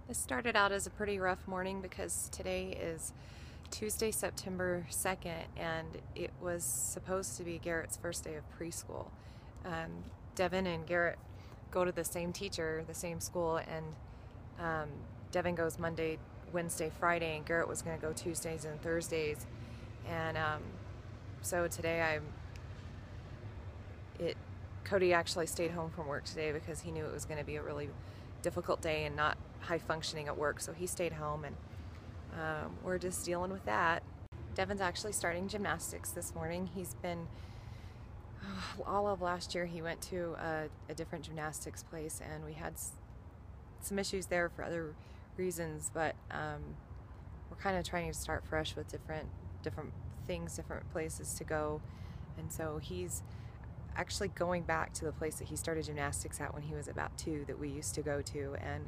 This started out as a pretty rough morning because today is Tuesday, September 2nd, and it was supposed to be Garrett's first day of preschool. Devin and Garrett go to the same teacher, the same school, and Devin goes Monday, Wednesday, Friday, and Garrett was going to go Tuesdays and Thursdays. And so today Cody actually stayed home from work today because he knew it was going to be a really difficult day and not high functioning at work, so he stayed home, and we're just dealing with that. Devin's actually starting gymnastics this morning. He's been all of last year he went to a different gymnastics place, and we had some issues there for other reasons, but we're kind of trying to start fresh with different things, different places to go. And so he's actually going back to the place that he started gymnastics at when he was about 2 that we used to go to. And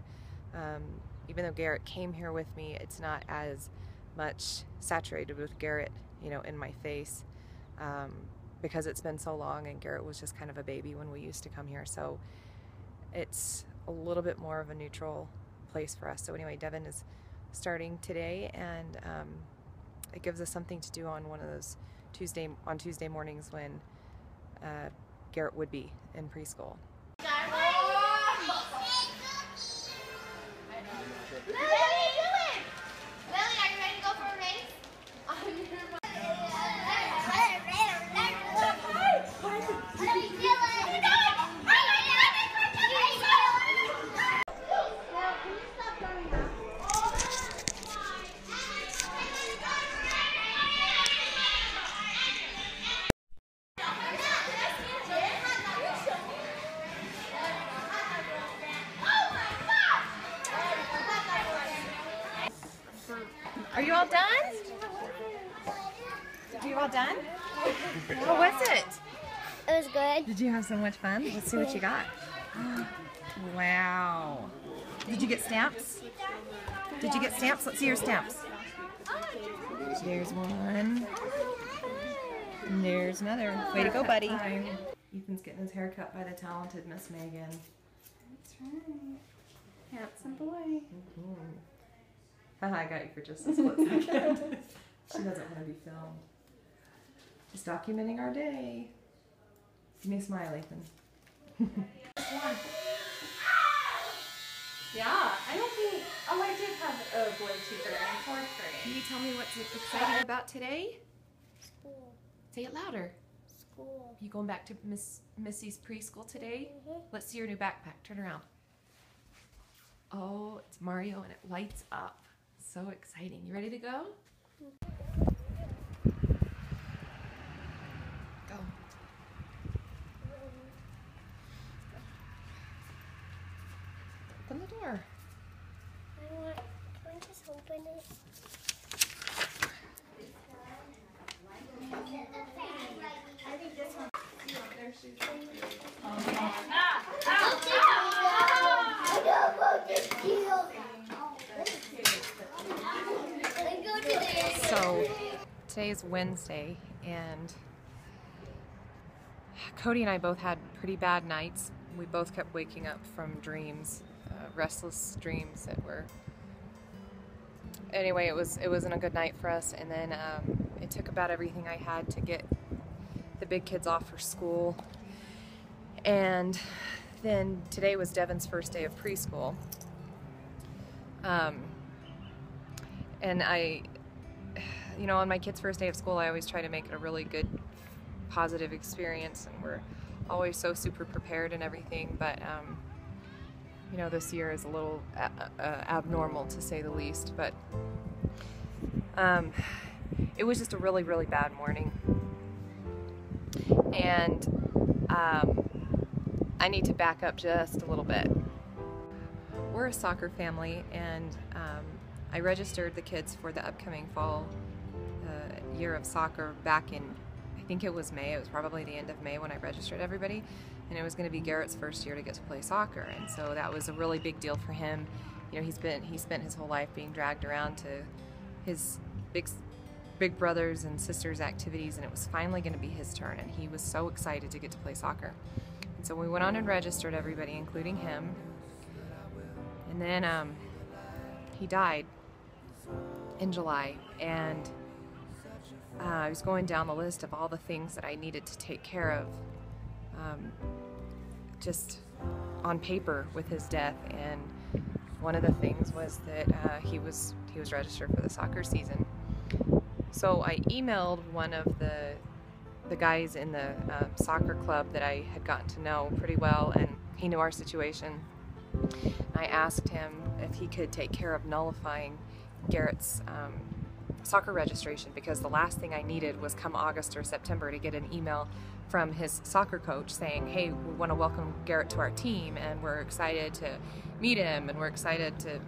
even though Garrett came here with me, it's not as much saturated with Garrett, you know, in my face, because it's been so long, and Garrett was just kind of a baby when we used to come here. So it's a little bit more of a neutral place for us. So anyway, Devin is starting today, and it gives us something to do on one of those Tuesday mornings when Garrett would be in preschool. Are you all done? Are you all done? How was it? It was good. Did you have so much fun? Let's see what you got. Wow. Did you get stamps? Did you get stamps? Let's see your stamps. There's one. And there's another. Way to go, buddy. Ethan's getting his hair cut by the talented Miss Megan. That's right. Handsome boy. I got you for just a split second. She doesn't want to be filmed. Just documenting our day. Give me a smile, Ethan. Yeah, I don't think. Oh, I did have a boy teacher in 4th grade. Can you tell me what's exciting about today? School. Say it louder. School. You going back to Missy's preschool today? Mm-hmm. Let's see your new backpack. Turn around. Oh, it's Mario, and it lights up. So exciting. You ready to go? Go. Open the door. Can we just open it? I think this one. So today is Wednesday, and Cody and I both had pretty bad nights. We both kept waking up from dreams, restless dreams that were. Anyway, it wasn't a good night for us, and then it took about everything I had to get the big kids off for school. And then today was Devin's first day of preschool. And you know, on my kids' first day of school, I always try to make it a really good, positive experience, and we're always so super prepared and everything, but you know, this year is a little abnormal, to say the least. But it was just a really, really bad morning, and I need to back up just a little bit. We're a soccer family, and I registered the kids for the upcoming fall year of soccer back in, I think it was May. It was probably the end of May when I registered everybody, and it was going to be Garrett's first year to get to play soccer, and so that was a really big deal for him. You know, he spent his whole life being dragged around to his big brothers and sisters' activities, and it was finally going to be his turn, and he was so excited to get to play soccer. And so we went on and registered everybody, including him, and then he died in July, and I was going down the list of all the things that I needed to take care of, just on paper with his death. And one of the things was that he was registered for the soccer season. So I emailed one of the guys in the soccer club that I had gotten to know pretty well, and he knew our situation. I asked him if he could take care of nullifying Garrett's soccer registration, because the last thing I needed was come August or September to get an email from his soccer coach saying, hey, we want to welcome Garrett to our team, and we're excited to meet him, and we're excited to,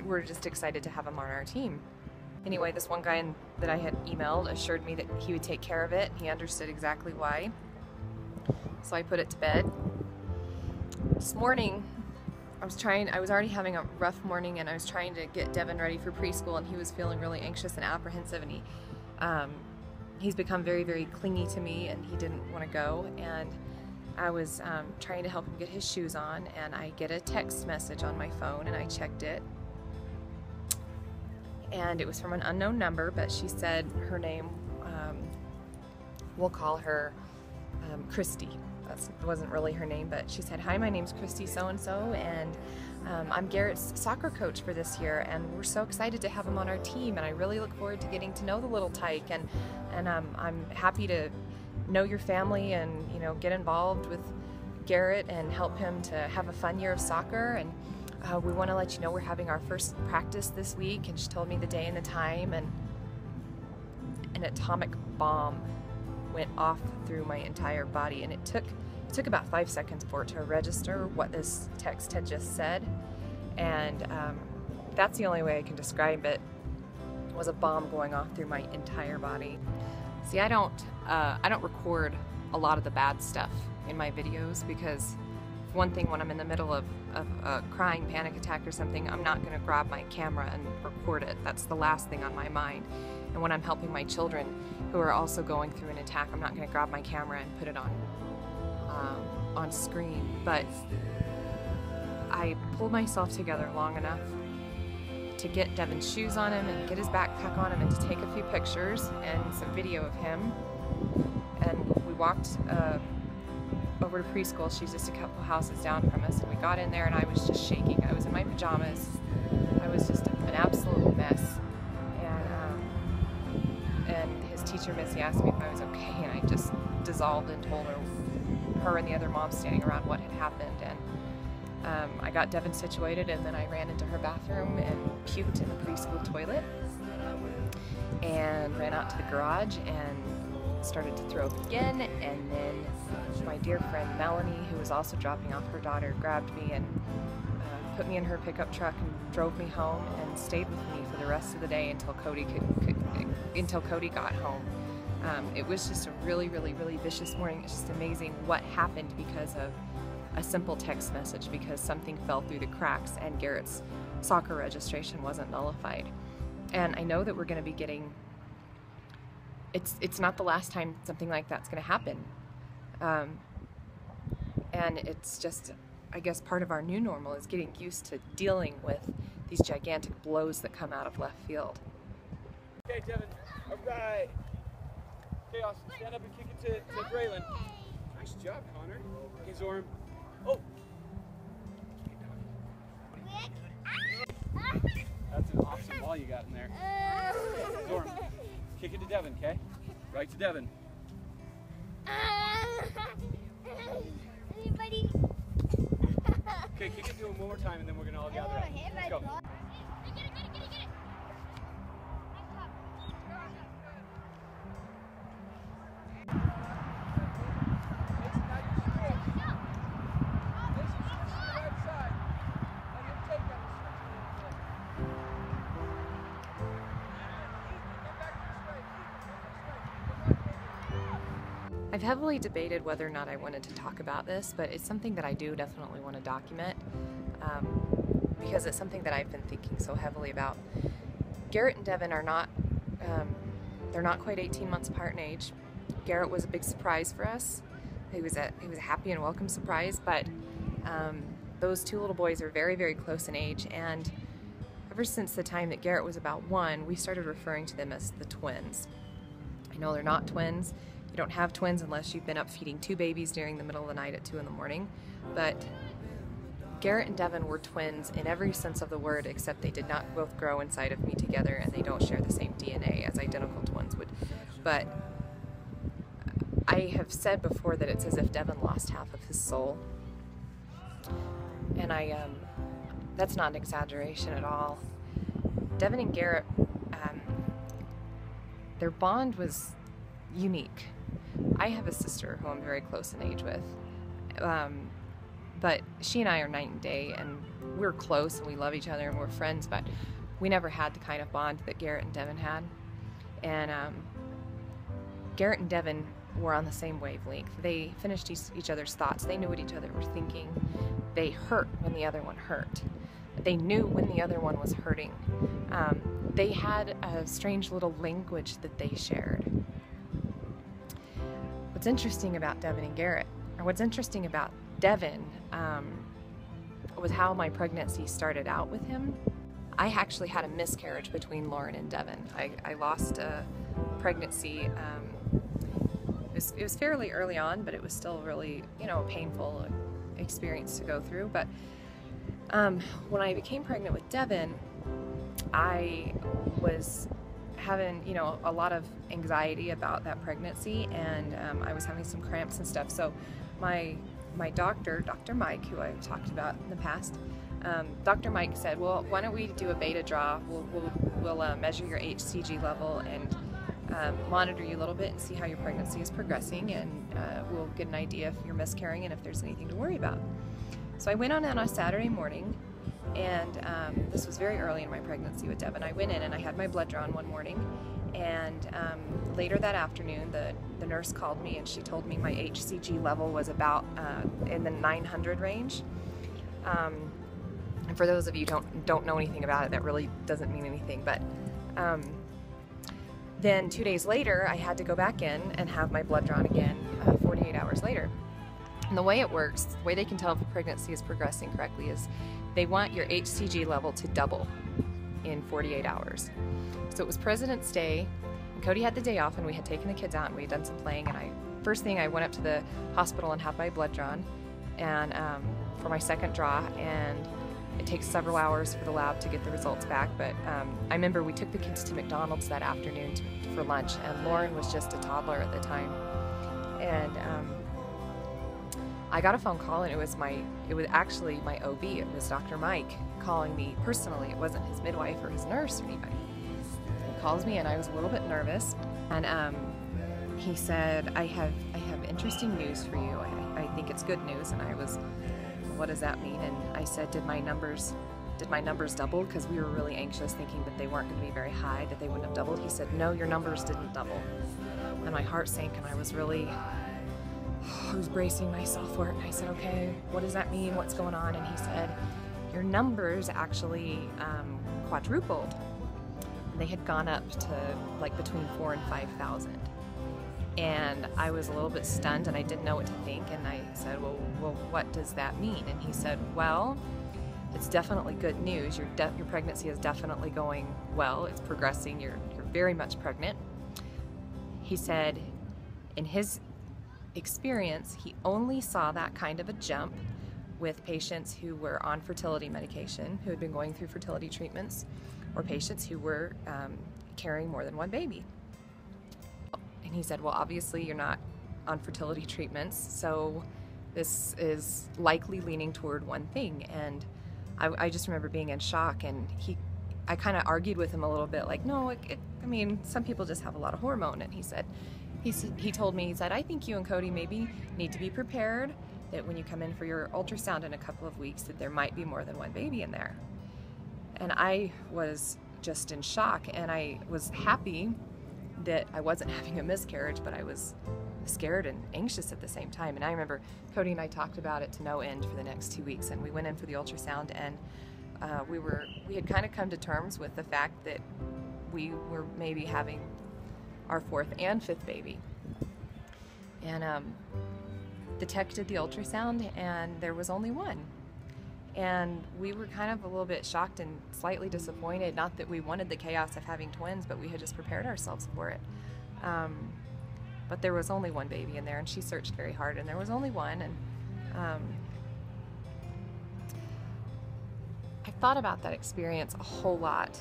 we're just excited to have him on our team. Anyway, this one guy that I had emailed assured me that he would take care of it. He understood exactly why. So I put it to bed. This morning, I was already having a rough morning, and I was trying to get Devin ready for preschool, and he was feeling really anxious and apprehensive, and he's become very, very clingy to me, and he didn't want to go. And I was trying to help him get his shoes on, and I get a text message on my phone, and I checked it. And it was from an unknown number, but she said her name, we'll call her Christy. That wasn't really her name, but she said, hi, my name's Christy so-and-so, and I'm Garrett's soccer coach for this year, and we're so excited to have him on our team, and I really look forward to getting to know the little tyke, and I'm happy to know your family and, get involved with Garrett and help him to have a fun year of soccer. And we want to let you know we're having our first practice this week. And she told me the day and the time, and an atomic bomb went off through my entire body, and it took about 5 seconds for it to register what this text had just said. And that's the only way I can describe it, was a bomb going off through my entire body. See, I don't record a lot of the bad stuff in my videos, because one thing, when I'm in the middle of a crying panic attack or something, I'm not going to grab my camera and record it. That's the last thing on my mind. And when I'm helping my children who are also going through an attack, I'm not going to grab my camera and put it on screen. But I pulled myself together long enough to get Devin's shoes on him and get his backpack on him, and to take a few pictures and some video of him. And we walked over to preschool. She's just a couple houses down from us, and we got in there, and I was just shaking. I was in my pajamas. I was just an absolute mess. And his teacher, Missy, asked me if I was okay, and I just dissolved and told her and the other moms standing around what had happened. And I got Devin situated, and then I ran into her bathroom and puked in the preschool toilet, and ran out to the garage and started to throw up again. And then my dear friend Melanie, who was also dropping off her daughter, grabbed me and put me in her pickup truck and drove me home, and stayed with me for the rest of the day until Cody got home. It was just a really, really, really vicious morning. It's just amazing what happened because of a simple text message, because something fell through the cracks and Garrett's soccer registration wasn't nullified. And I know that we're going to be getting, it's not the last time something like that's going to happen. And it's just, I guess, part of our new normal is getting used to dealing with these gigantic blows that come out of left field. Okay, Devin. All right. Okay, Austin, stand up and kick it to Braylon. Nice job, Connor. Okay, Zorn. Oh. That's an awesome ball you got in there. Zorn, kick it to Devin, okay? Right to Devin. Anybody? Okay, kick it to him one more time, and then we're gonna all gather up. Let's go. Get it. I've heavily debated whether or not I wanted to talk about this, but it's something that I do definitely want to document, because it's something that I've been thinking so heavily about. Garrett and Devin are not, they're not quite 18 months apart in age. Garrett was a big surprise for us. He was a happy and welcome surprise, but those two little boys are very, very close in age, and ever since the time that Garrett was about 1, we started referring to them as the twins. I know they're not twins. You don't have twins unless you've been up feeding 2 babies during the middle of the night at 2 in the morning, but Garrett and Devin were twins in every sense of the word, except they did not both grow inside of me together, and they don't share the same DNA as identical twins would. But I have said before that it's as if Devin lost half of his soul, and that's not an exaggeration at all. Devin and Garrett, their bond was unique. I have a sister who I'm very close in age with, but she and I are night and day, and we're close and we love each other and we're friends, but we never had the kind of bond that Garrett and Devin had. And Garrett and Devin were on the same wavelength. They finished each other's thoughts. They knew what each other were thinking. They hurt when the other one hurt. They knew when the other one was hurting. They had a strange little language that they shared. What's interesting about Devin and Garrett, or what's interesting about Devin, was how my pregnancy started out with him. I actually had a miscarriage between Lauren and Devin. I lost a pregnancy. It was fairly early on, but it was still really, a painful experience to go through. But when I became pregnant with Devin, I was having, a lot of anxiety about that pregnancy, and I was having some cramps and stuff. So my doctor, Dr. Mike, who I've talked about in the past, Dr. Mike said, well, why don't we do a beta draw? We'll measure your HCG level and monitor you a little bit and see how your pregnancy is progressing, and we'll get an idea if you're miscarrying and if there's anything to worry about. So I went on a Saturday morning, and this was very early in my pregnancy with Devin. I went in and I had my blood drawn one morning, and later that afternoon the nurse called me and she told me my HCG level was about in the 900 range. And for those of you who don't know anything about it, that really doesn't mean anything, but then 2 days later I had to go back in and have my blood drawn again 48 hours later. And the way it works, the way they can tell if a pregnancy is progressing correctly, is they want your HCG level to double in 48 hours. So it was President's Day, and Cody had the day off, and we had taken the kids out and we had done some playing, and first thing I went up to the hospital and had my blood drawn, and for my second draw, and it takes several hours for the lab to get the results back, but I remember we took the kids to McDonald's that afternoon for lunch, and Lauren was just a toddler at the time, and I got a phone call, and it was actually my OB. It was Dr. Mike calling me personally. It wasn't his midwife or his nurse or anybody. He calls me, and I was a little bit nervous, and he said, I have interesting news for you. I think it's good news. And I was, what does that mean? And I said, did my numbers double? Because we were really anxious, thinking that they weren't going to be very high, that they wouldn't have doubled. He said, no, your numbers didn't double. And my heart sank, and I was bracing myself for it, and I said, okay, what does that mean? What's going on? And he said, your numbers actually quadrupled. And they had gone up to like between 4,000 and 5,000. And I was a little bit stunned, and I didn't know what to think, and I said, well, what does that mean? And he said, well, it's definitely good news. Your pregnancy is definitely going well. It's progressing. You're very much pregnant. He said, in his experience, he only saw that kind of a jump with patients who were on fertility medication, who had been going through fertility treatments, or patients who were carrying more than one baby. And he said, well, obviously you're not on fertility treatments, so this is likely leaning toward one thing. And I just remember being in shock, and I kind of argued with him a little bit, like, no, I mean, some people just have a lot of hormone. And he told me, he said, I think you and Cody maybe need to be prepared that when you come in for your ultrasound in a couple of weeks, that there might be more than one baby in there. And I was just in shock, and I was happy that I wasn't having a miscarriage, but I was scared and anxious at the same time. And I remember Cody and I talked about it to no end for the next 2 weeks, and we went in for the ultrasound, and we had kind of come to terms with the fact that we were maybe having our 4th and 5th baby. And the tech did the ultrasound, and there was only one. And we were kind of a little bit shocked and slightly disappointed. Not that we wanted the chaos of having twins, but we had just prepared ourselves for it. But there was only one baby in there, and she searched very hard, and there was only one. And I thought about that experience a whole lot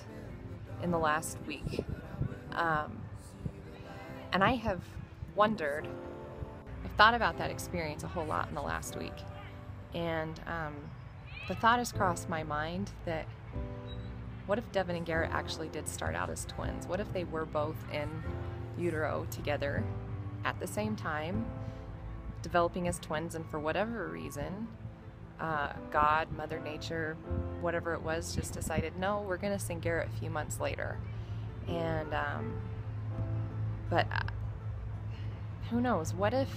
in the last week. And I have wondered, I've thought about that experience a whole lot in the last week. And the thought has crossed my mind that what if Devin and Garrett actually did start out as twins? What if they were both in utero together at the same time, developing as twins, and for whatever reason, God, Mother Nature, whatever it was, just decided, no, we're going to send Garrett a few months later. And, but who knows? What if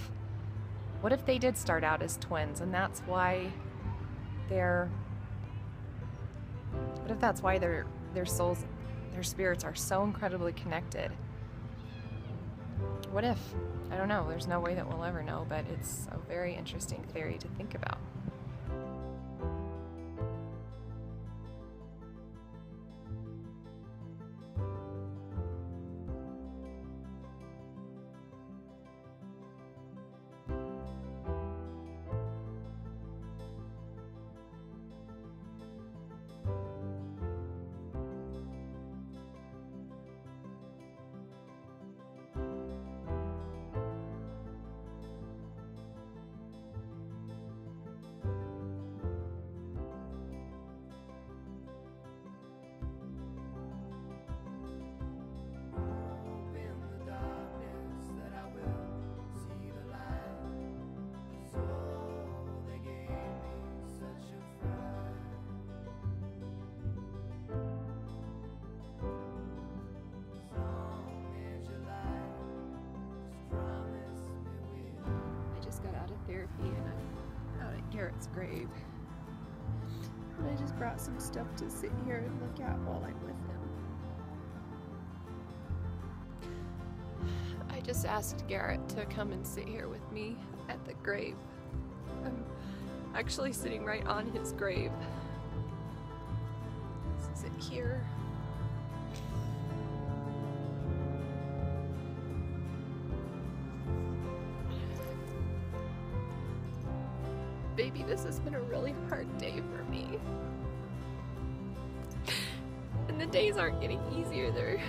they did start out as twins, and that's why their souls, their spirits are so incredibly connected? What if? I don't know. There's no way that we'll ever know, but it's a very interesting theory to think about. Therapy, and I'm out at Garrett's grave. And I just brought some stuff to sit here and look at while I'm with him. I just asked Garrett to come and sit here with me at the grave. I'm actually sitting right on his grave. Sit here. Baby, this has been a really hard day for me. And the days aren't getting easier, they're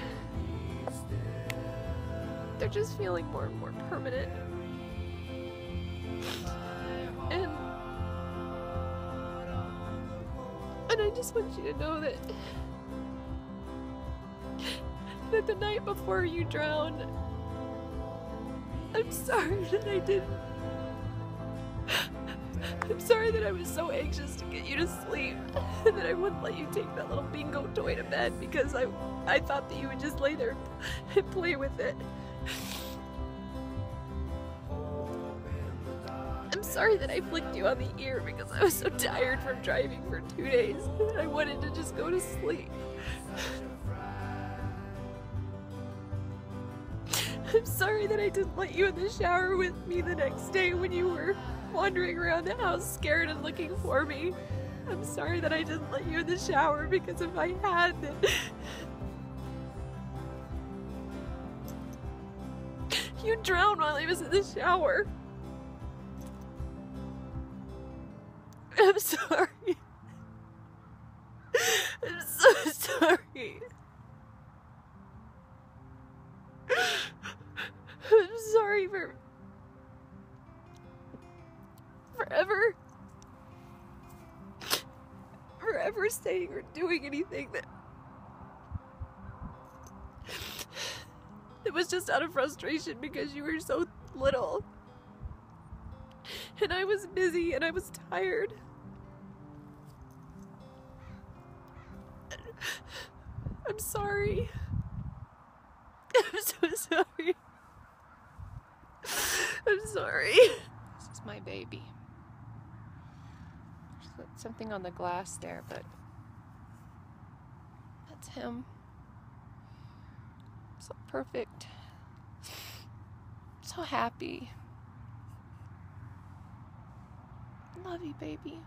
just feeling more and more permanent. And I just want you to know that the night before you drowned, I'm sorry that I didn't. I'm sorry that I was so anxious to get you to sleep and that I wouldn't let you take that little bingo toy to bed because I thought that you would just lay there and play with it. I'm sorry that I flicked you on the ear because I was so tired from driving for 2 days and I wanted to just go to sleep. I'm sorry that I didn't let you in the shower with me the next day when you were wandering around the house scared and looking for me. I'm sorry that I didn't let you in the shower because if I had, then you'd drown while I was in the shower. I'm sorry. I'm so sorry. I'm sorry for forever saying or doing anything that it was just out of frustration because you were so little and I was busy and I was tired. I'm sorry. I'm so sorry. I'm sorry. This is my baby. There's something on the glass there, but that's him. So perfect. So happy. Love you, baby.